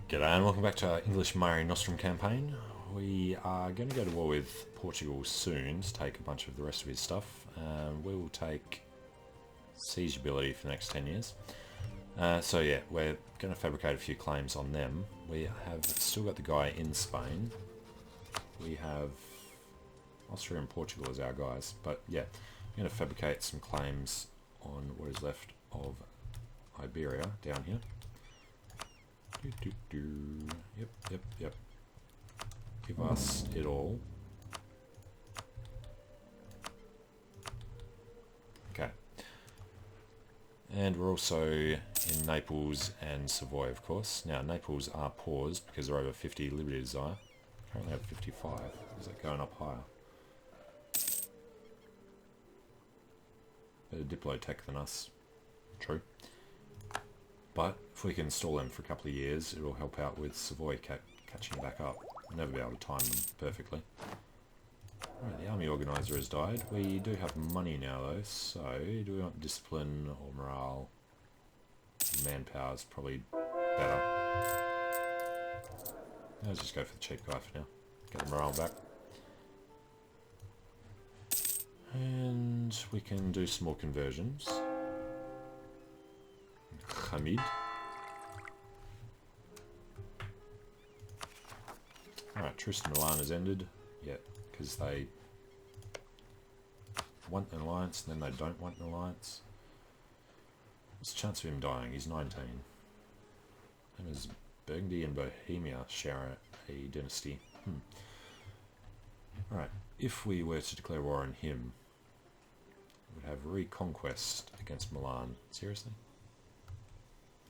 G'day and welcome back to our English Mare Nostrum campaign. We are going to go to war with Portugal soon to take a bunch of the rest of his stuff. We will take siege ability for the next 10 years. So yeah, we're going to fabricate a few claims on them. We have still got the guy in Spain. We have Austria and Portugal as our guys. But yeah, I'm going to fabricate some claims on what is left of Iberia down here. Yep. Give us it all. Okay. And we're also in Naples and Savoy, of course. Now, Naples are paused because they're over 50 Liberty Desire. Currently have 55. Is that going up higher? Better Diplo tech than us. True. But if we can stall them for a couple of years, it'll help out with Savoy catching back up. We'll never be able to time them perfectly. Alright, the army organizer has died. We do have money now though, so do we want discipline or morale? Manpower is probably better. Let's just go for the cheap guy for now. Get the morale back. And we can do some more conversions. Hamid. Alright, Truce to Milan has ended. Yeah, because they want an alliance and then they don't want an alliance. What's the chance of him dying? He's 19. And as Burgundy and Bohemia share a dynasty. Alright, if we were to declare war on him, we would have reconquest against Milan. Seriously?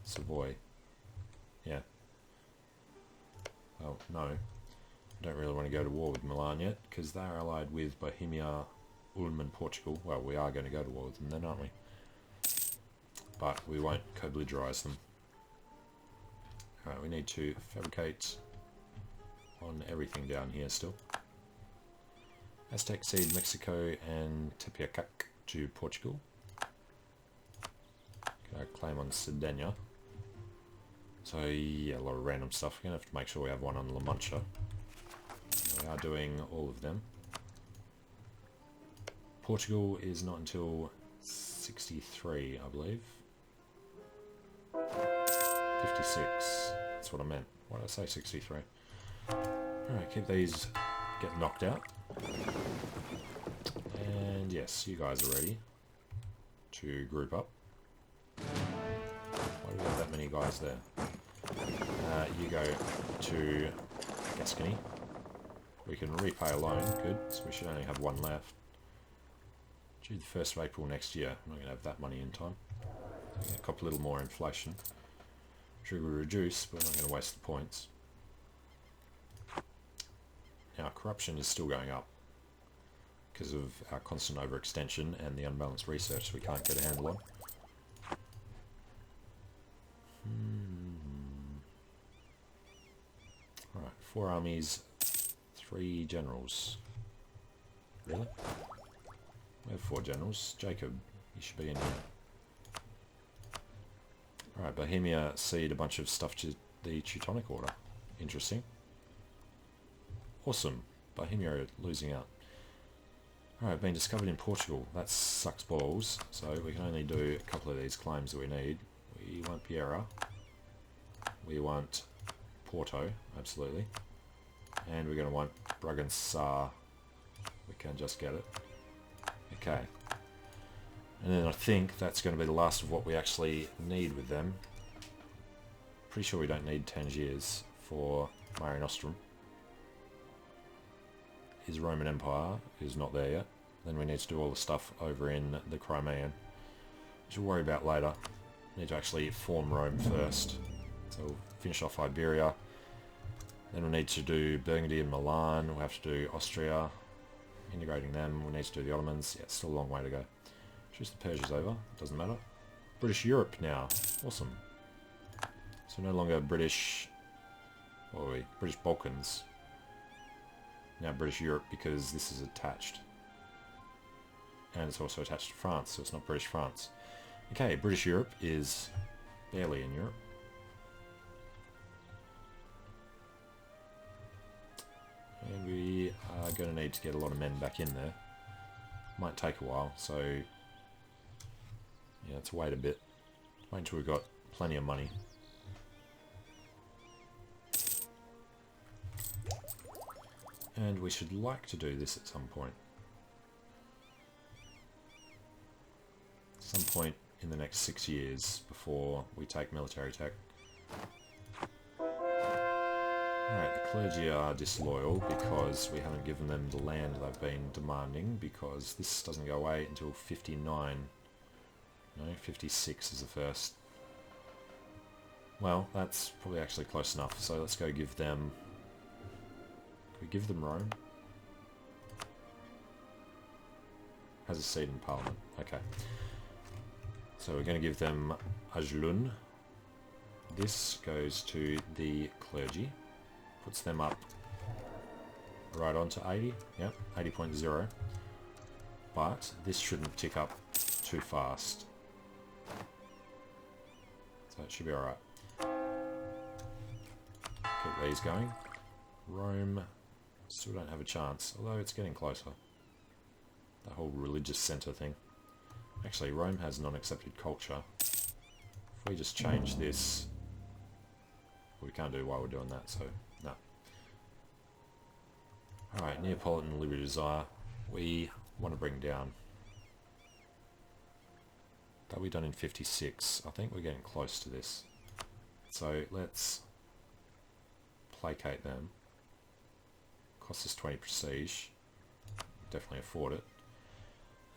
Savoy. Yeah. Oh, no. I don't really want to go to war with Milan yet, because they are allied with Bohemia, Ulm and Portugal. Well, we are going to go to war with them then, aren't we? But we won't co-belligerise them. Alright, we need to fabricate on everything down here still. Aztec cede Mexico and Tepeacac to Portugal. Got a claim on Sardinia. So yeah, a lot of random stuff. We're going to have to make sure we have one on La Mancha. We are doing all of them. Portugal is not until 63, I believe. 56. That's what I meant. Why did I say 63? Alright, keep these get knocked out. And yes, you guys are ready to group up. Why do we have that many guys there? You go to Gascony. We can repay a loan, good, so we should only have one left. Due the 1st of April next year, I'm not going to have that money in time. I'm going to cop a little more inflation. Which we reduce, but we're not going to waste the points. Now, corruption is still going up because of our constant overextension and the unbalanced research we can't get a handle on. Alright, 4 armies, 3 generals. Really? We have 4 generals. Jacob, you should be in here. Alright, Bohemia cede a bunch of stuff to the Teutonic Order. Interesting. Awesome. Bohemia are losing out. Alright, been discovered in Portugal. That sucks balls. So we can only do a couple of these claims that we need. We want Piera. We want Porto, absolutely. And we're going to want Bragança. We can just get it. Okay. And then I think that's going to be the last of what we actually need with them. Pretty sure we don't need Tangiers for Mare Nostrum. His Roman Empire is not there yet. Then we need to do all the stuff over in the Crimean, which we'll worry about later. Need to actually form Rome first. So we'll finish off Iberia. Then we'll need to do Burgundy and Milan. We'll have to do Austria. Integrating them. We'll need to do the Ottomans. Yeah, it's still a long way to go. Just the Persia's over. Doesn't matter. British Europe now. Awesome. So no longer British... What are we? British Balkans. Now British Europe because this is attached. And it's also attached to France, so it's not British France. Okay, British Europe is barely in Europe. need to get a lot of men back in there. Might take a while, so yeah, let's wait a bit. Wait until we've got plenty of money. And we should like to do this at some point. Some point in the next 6 years before we take military tech. Alright, the clergy are disloyal because we haven't given them the land they've been demanding, because this doesn't go away until 59. No, 56 is the first. Well, that's probably actually close enough, so let's go give them... Can we give them Rome? Has a seat in Parliament. Okay. So we're going to give them Ajlun. This goes to the clergy. Puts them up right on to 80. Yep, 80.0. But this shouldn't tick up too fast. So it should be alright. Keep these going. Rome still don't have a chance, although it's getting closer. The whole religious centre thing. Actually, Rome has non-accepted culture. If we just change this... We can't do while we're doing that, so no. Alright, Neapolitan Liberty Desire. We want to bring down. That we done in 56. I think we're getting close to this. So let's placate them. Costs us 20 prestige. Definitely afford it.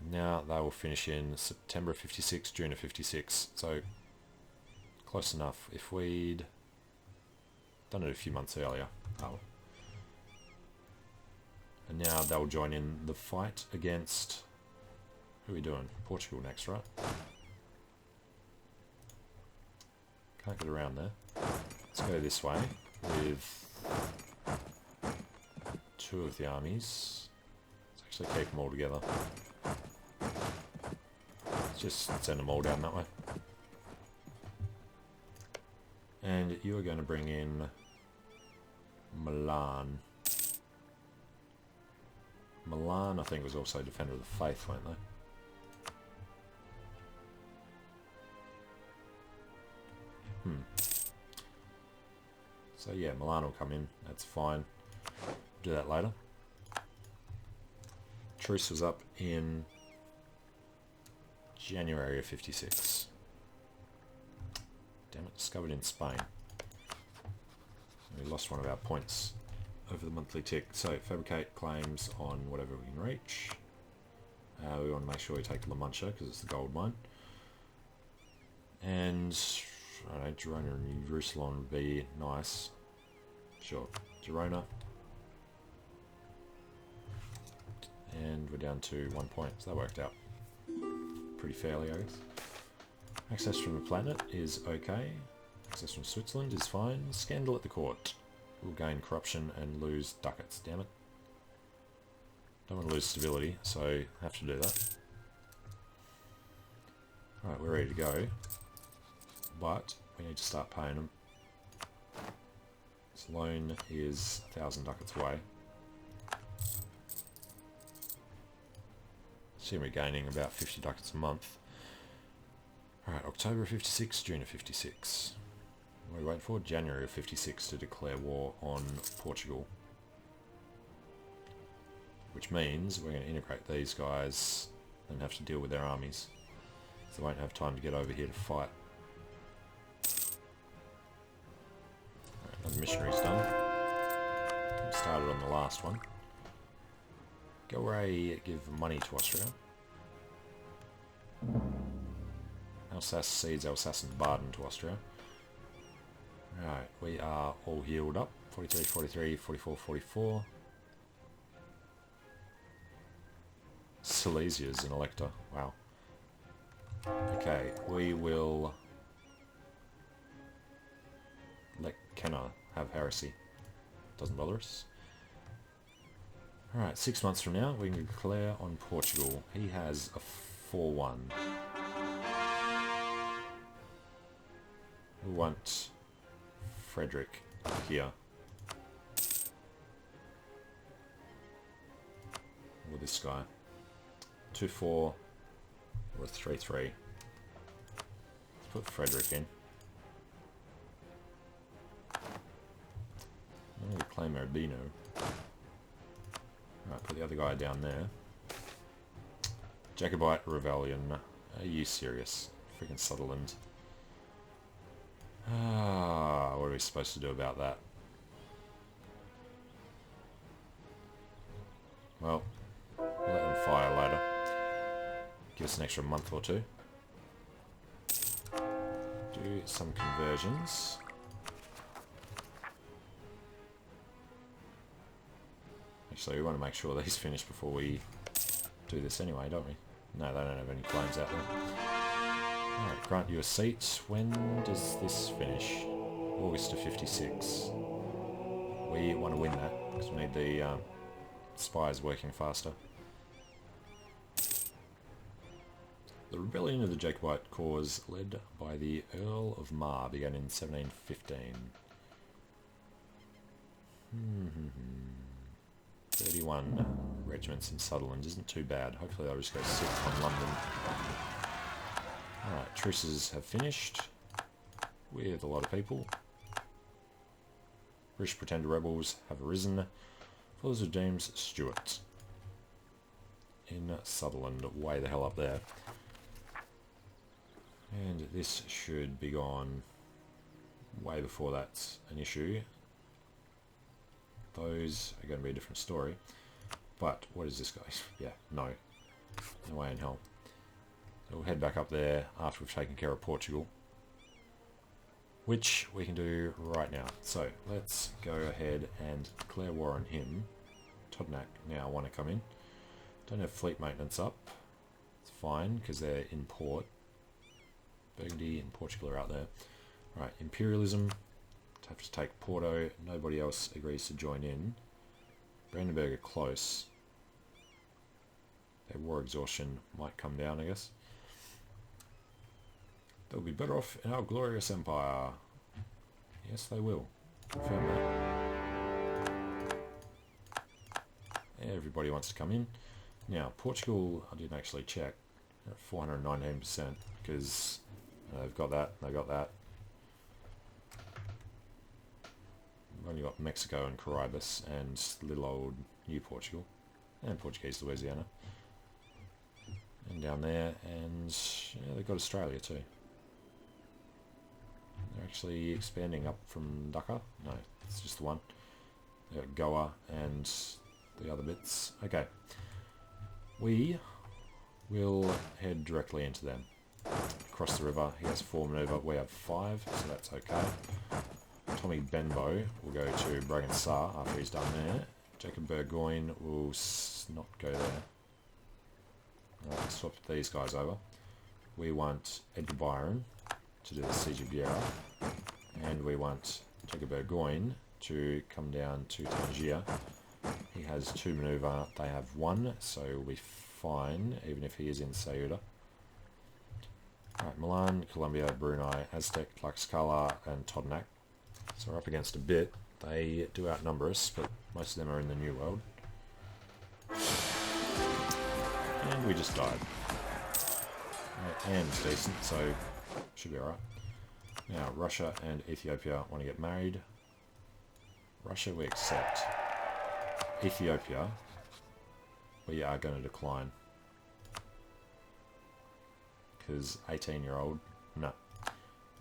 Now they will finish in September of 56, June of 56. So close enough. If we'd done it a few months earlier. Oh. And now they'll join in the fight against... Who are we doing? Portugal next, right? Can't get around there. Let's go this way with 2 of the armies. Let's actually keep them all together. Let's just send them all down that way. And you are going to bring in Milan. Milan, I think, was also Defender of the Faith, weren't they? So yeah, Milan will come in. That's fine. Do that later. Truce was up in January of 56. Damn it, discovered in Spain. We lost one of our points over the monthly tick. So fabricate claims on whatever we can reach. We want to make sure we take La Mancha because it's the gold mine. And I don't know, Girona and Jerusalem would be nice. Sure, Girona. And we're down to 1 point, so that worked out pretty fairly, I guess. Access from the planet is okay. Access from Switzerland is fine. Scandal at the court. We'll gain corruption and lose ducats, damn it. Don't want to lose stability, so have to do that. Alright, we're ready to go. But we need to start paying them. This loan is 1,000 ducats away. Seem we're gaining about 50 ducats a month. Alright, October of 56, June of 56. What are we waiting for? January of 56 to declare war on Portugal. Which means we're going to integrate these guys and have to deal with their armies. So they won't have time to get over here to fight. Right, another missionary's done. We started on the last one. Galway give money to Austria. Alsace cedes Alsace and Baden to Austria. Right, we are all healed up. 43, 43, 44, 44. Silesia is an elector. Wow. Okay, we will let Kenna have heresy. Doesn't bother us. Alright, 6 months from now, we can declare on Portugal. He has a 4-1. We want Frederick here. or this guy. 2-4 or a 3-3. Let's put Frederick in. I'm going to claim Urbino. Alright, put the other guy down there. Jacobite Rebellion. Are you serious? Freaking Sutherland. Ah, what are we supposed to do about that? Well, we'll let them fire later. Give us an extra month or two. Do some conversions. Actually, we want to make sure these finish before we do this anyway, don't we? No, they don't have any claims out there. Alright, grant you a seat. When does this finish? August of 56. We want to win that, because we need the spies working faster. The rebellion of the Jacobite cause, led by the Earl of Mar, began in 1715. 31 regiments in Sutherland isn't too bad. Hopefully they'll just go sit on London. Alright, truces have finished with a lot of people. British pretender rebels have arisen. Followers of James Stewart in Sutherland, way the hell up there. And this should be gone way before that's an issue. Those are going to be a different story. But what is this guy? Yeah, no. No way in hell. So we'll head back up there after we've taken care of Portugal. Which we can do right now. So let's go ahead and declare war on him. Todnak now want to come in. Don't have fleet maintenance up. It's fine because they're in port. Burgundy and Portugal are out there. Alright, imperialism. Have to take Porto. Nobody else agrees to join in. Brandenburg are close. Their war exhaustion might come down, I guess. They'll be better off in our glorious empire. Yes, they will. Confirm that. Everybody wants to come in. Now, Portugal, I didn't actually check. They're at 419% because they've got that, they've got that. We've only got Mexico and Caribus and little old New Portugal and Portuguese Louisiana. And down there, and yeah, they've got Australia too. They're actually expanding up from Dhaka. No, it's just the one. They've got Goa and the other bits. Okay. We will head directly into them. Across the river, he has 4 maneuver, we have 5, so that's okay. Tommy Benbow will go to Bragança after he's done there. Jacob Burgoyne will not go there. Let's swap these guys over. We want Edgar Byron to do the Siege of Beira. And we want Jacob Burgoyne to come down to Tangier. He has 2 maneuver, they have 1, so we'll be fine, even if he is in Ceuta. Alright, Milan, Colombia, Brunei, Aztec, Tlaxcala, and Todnak. So we're up against a bit. They do outnumber us, but most of them are in the New World. And we just died. Right, and it's decent, so should be alright. Now, Russia and Ethiopia want to get married. Russia we accept. Ethiopia, we are going to decline. Because 18-year-old, no.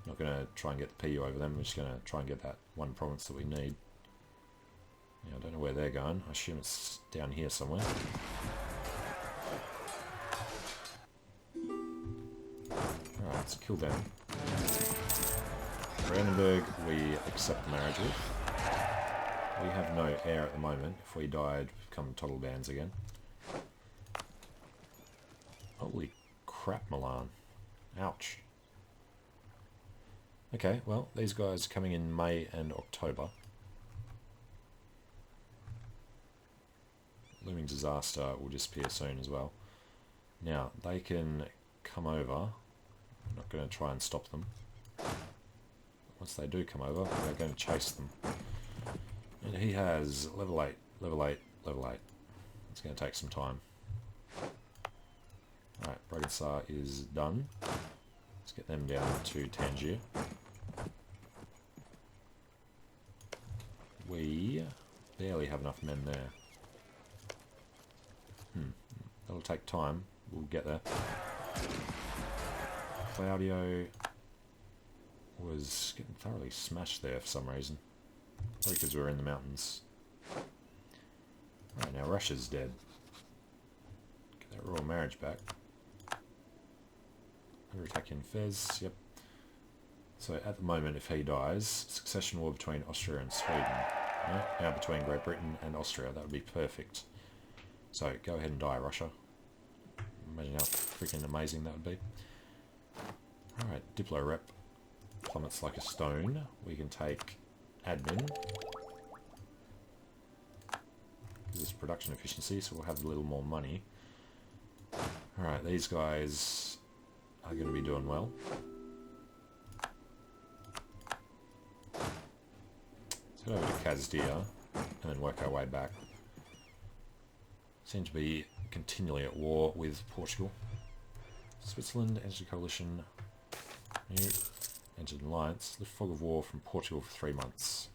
Not going to try and get the PU over them, we're just going to try and get that one province that we need. Yeah, I don't know where they're going, I assume it's down here somewhere. Alright, let's kill them. Brandenburg we accept the marriage with. We have no heir at the moment. If we died, we become total bands again. Holy crap, Milan. Ouch. Okay, well, these guys are coming in May and October. Looming disaster will disappear soon as well. Now, they can come over. I'm not going to try and stop them. Once they do come over, we're going to chase them. And he has level 8, level 8, level 8. It's going to take some time. Alright, Broken Star is done. Let's get them down to Tangier. We barely have enough men there. That'll take time. We'll get there. Claudio was getting thoroughly smashed there for some reason. Probably because we were in the mountains. Right, now Russia's dead. Get that royal marriage back. Under attack in Fez, yep. So at the moment, if he dies, succession war between Austria and Sweden. Right? Now between Great Britain and Austria, that would be perfect. So go ahead and die, Russia. Imagine how freaking amazing that would be. Alright, Diplo rep plummets like a stone. We can take admin. This is production efficiency, so we'll have a little more money. Alright, these guys are going to be doing well. Let's head over to Kazdir and then work our way back. Seem to be continually at war with Portugal. Switzerland entered a coalition. New entered an alliance. Lift fog of war from Portugal for 3 months.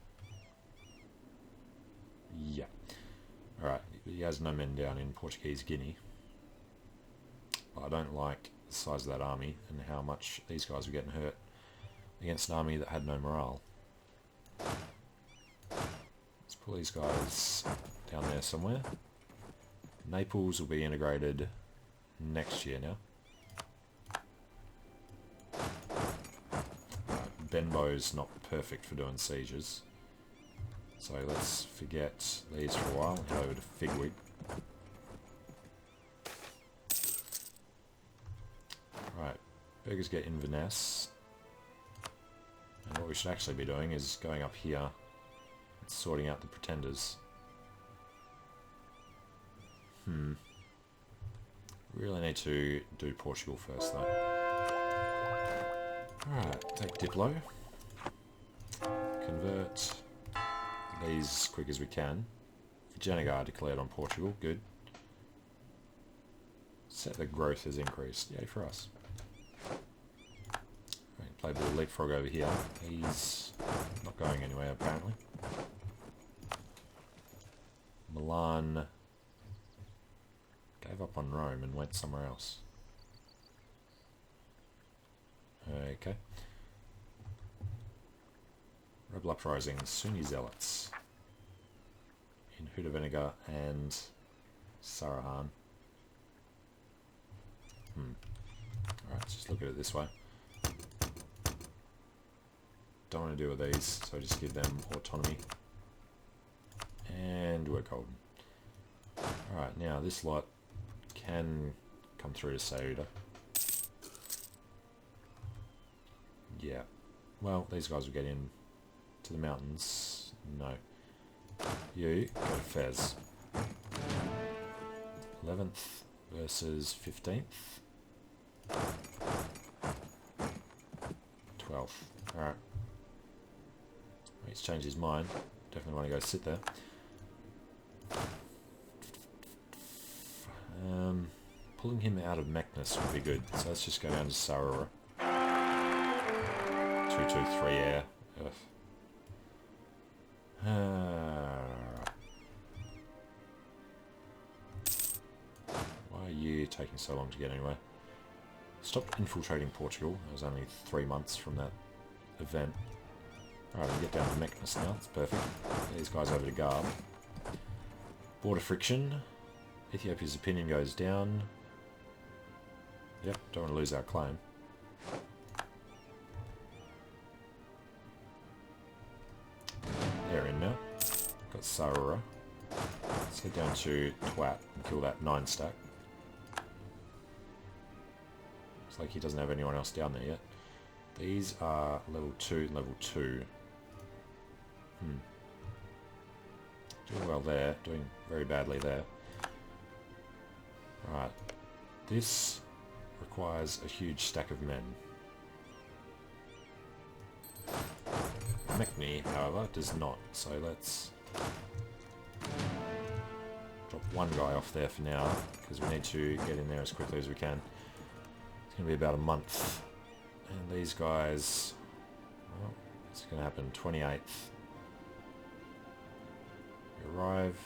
Yeah. Alright, he has no men down in Portuguese Guinea. But I don't like the size of that army and how much these guys were getting hurt against an army that had no morale. Let's pull these guys down there somewhere. Naples will be integrated next year now. Benbow's not perfect for doing sieges. So let's forget these for a while and head over to Figwig. Right, burgers get Inverness. And what we should actually be doing is going up here and sorting out the pretenders. Really need to do Portugal first though. Alright, take Diplo. Convert these as quick as we can. Vijayanagara declared on Portugal, good. Settler growth has increased, yay for us. Right, play a bit of leapfrog over here. He's not going anywhere apparently. Milan gave up on Rome and went somewhere else. Okay. Rebel uprising, Sunni zealots in Hudavenega and Sarahan. Alright, let's just look at it this way. Don't want to deal with these, so just give them autonomy. And we're golden. Alright, now this lot can come through to Ceuta. Yeah. Well, these guys will get in to the mountains. No. You go to Fez. 11th versus 15th. 12th. Alright. He's changed his mind. Definitely want to go sit there. Pulling him out of Meknes would be good. So let's just go down to Sarura. 223 air. Why are you taking so long to get anywhere? Stop infiltrating Portugal. It was only 3 months from that event. Alright, we get down to Meknes now. That's perfect. These guys over to Garb. Border friction. Ethiopia's opinion goes down. Yep, don't want to lose our claim. They're in now. Got Sarura. Let's head down to Twat and kill that 9 stack. Looks like he doesn't have anyone else down there yet. These are level 2, level 2. Doing well there, doing very badly there. Right, this requires a huge stack of men. Mekne, however, does not, so let's Drop one guy off there for now, because we need to get in there as quickly as we can. It's going to be about a month. And these guys, well, it's going to happen 28th. We arrive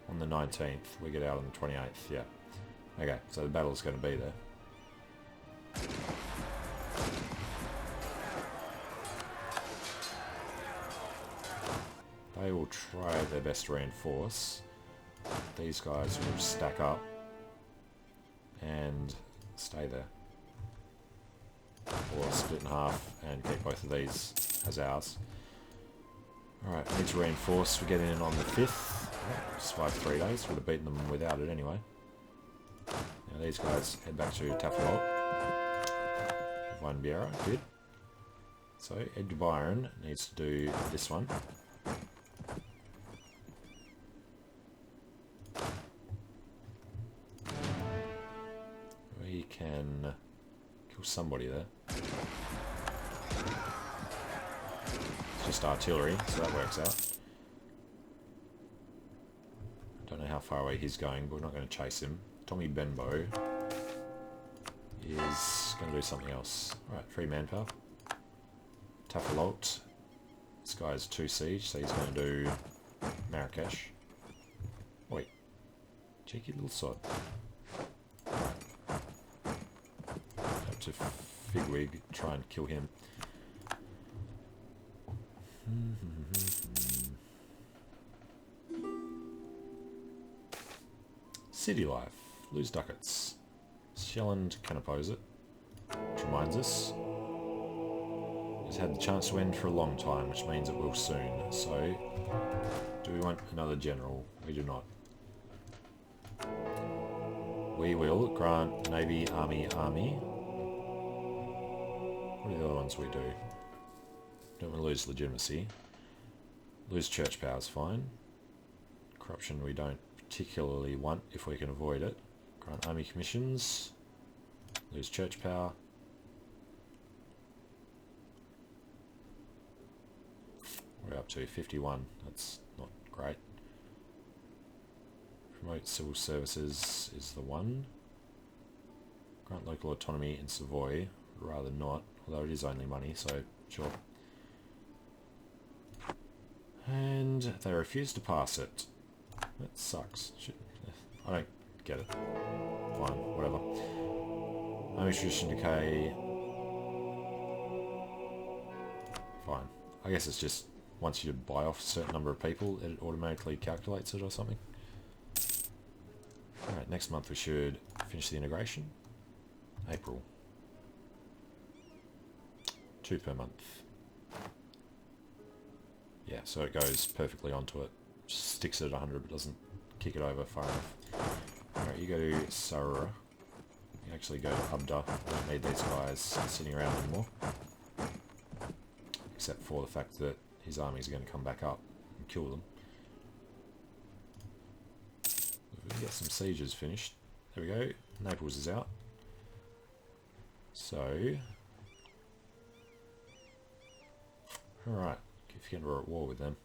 on the 19th. We get out on the 28th, yeah. Okay, so the battle's going to be there. They will try their best to reinforce. These guys will stack up and stay there. Or split in half and keep both of these as ours. Alright, we need to reinforce. We're getting in on the 5th. Oh, survived 3 days. Would have beaten them without it anyway. Now these guys head back to Tafalot. One Biera, good. So Edgar Byron needs to do this one. We can kill somebody there. It's just artillery, so that works out. Don't know how far away he's going, but we're not going to chase him. Tommy Benbow is going to do something else. Alright, 3 manpower. Tafalot. This guy's 2 siege, so he's going to do Marrakesh. Wait. Cheeky little sod. Up to Figwig, try and kill him. City life. Lose ducats. Shelland can oppose it. Which reminds us, it's had the chance to end for a long time, which means it will soon. So, do we want another general? We do not. We will grant Navy, Army. What are the other ones we do? Don't want to lose legitimacy. Lose church power is fine. Corruption we don't particularly want if we can avoid it. Grant army commissions. Lose church power. We're up to 51. That's not great. Promote civil services is the one. Grant local autonomy in Savoy. Rather not, although it is only money, so sure. And they refuse to pass it. That sucks. I don't get it. Fine, whatever. Army tradition decay. Fine. I guess it's just once you buy off a certain number of people, it automatically calculates it or something. Alright, next month we should finish the integration. April. 2 per month. Yeah, so it goes perfectly onto it. Just sticks it at 100 but doesn't kick it over far enough. Alright, you go to Sarura. You actually go to Abda. I don't need these guys sitting around anymore. Except for the fact that his armies are going to come back up and kill them. If we can get some sieges finished. There we go. Naples is out. So... Alright, if you we're at war with them.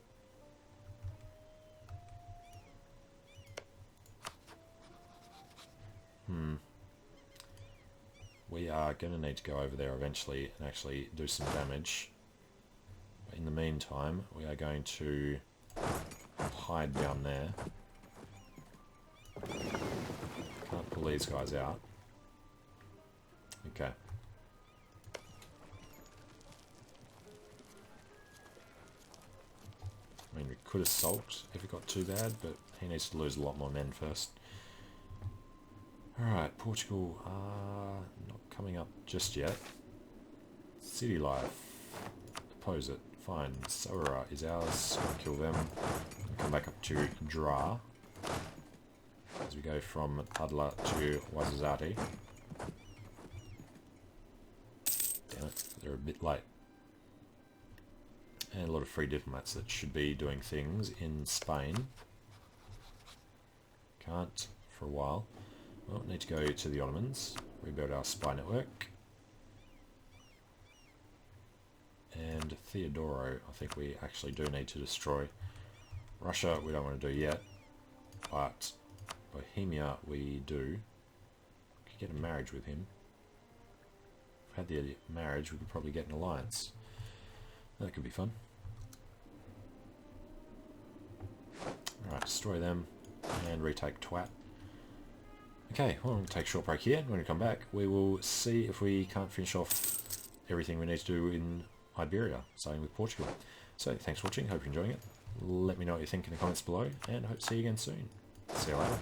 We are going to need to go over there eventually and actually do some damage. But in the meantime, we are going to hide down there. Can't pull these guys out. Okay. I mean, we could assault if it got too bad, but he needs to lose a lot more men first. Alright, Portugal are not coming up just yet. City life. Oppose it. Fine. Sawara is ours. Kill them. Come back up to Dra. As we go from Padla to Wazazati. Damn it, they're a bit late. And a lot of free diplomats that should be doing things in Spain. Can't for a while. Well, need to go to the Ottomans, rebuild our spy network. And Theodoro, I think we actually do need to destroy. Russia, we don't want to do yet. but Bohemia we do. Could get a marriage with him. If we had the marriage, we could probably get an alliance. That could be fun. Alright, destroy them and retake Twat. Okay, well, we'll take a short break here. When we come back, we will see if we can't finish off everything we need to do in Iberia, starting with Portugal. So, thanks for watching. Hope you're enjoying it. Let me know what you think in the comments below, and I hope to see you again soon. See you later.